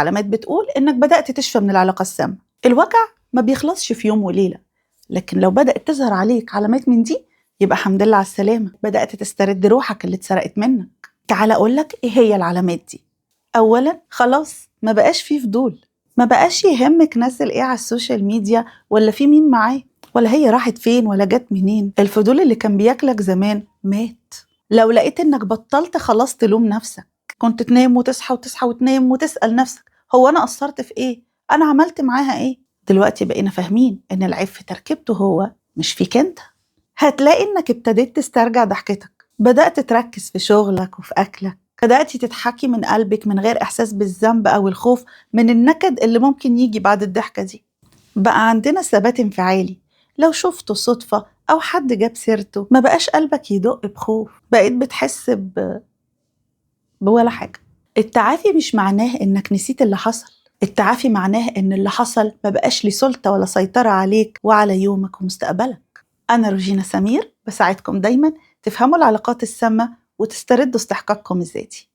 علامات بتقول إنك بدأت تشفى من العلاقة السامة. الوجع ما بيخلصش في يوم وليلة، لكن لو بدأت تظهر عليك علامات من دي يبقى حمد لله على السلامة، بدأت تسترد روحك اللي اتسرقت منك. تعال أقولك إيه هي العلامات دي. أولا، خلاص ما بقاش فيه فضول، ما بقاش يهمك نزل إيه على السوشيال ميديا ولا في مين معاه ولا هي راحت فين ولا جت منين. الفضول اللي كان بياكلك زمان مات. لو لقيت إنك بطلت خلاص تلوم نفسك، كنت تنام وتصحى وتصحى وتنام وتسأل نفسك هو أنا قصرت في إيه؟ أنا عملت معاها إيه؟ دلوقتي بقينا فاهمين إن العيب في تركيبته هو مش فيك أنت. هتلاقي إنك ابتديت تسترجع ضحكتك، بدأت تركز في شغلك وفي أكلك، بدأتي تضحكي من قلبك من غير إحساس بالذنب أو الخوف من النكد اللي ممكن يجي بعد الضحكة دي. بقى عندنا ثبات انفعالي، لو شفته صدفة أو حد جاب سيرته ما بقاش قلبك يدق بخوف، بقيت بتحس بولا حاجة. التعافي مش معناه إنك نسيت اللي حصل، التعافي معناه إن اللي حصل ما بقاش ليه سلطة ولا سيطرة عليك وعلى يومك ومستقبلك. أنا روجينا سمير، بساعدكم دايما تفهموا العلاقات السامة وتستردوا استحقاقكم الذاتي.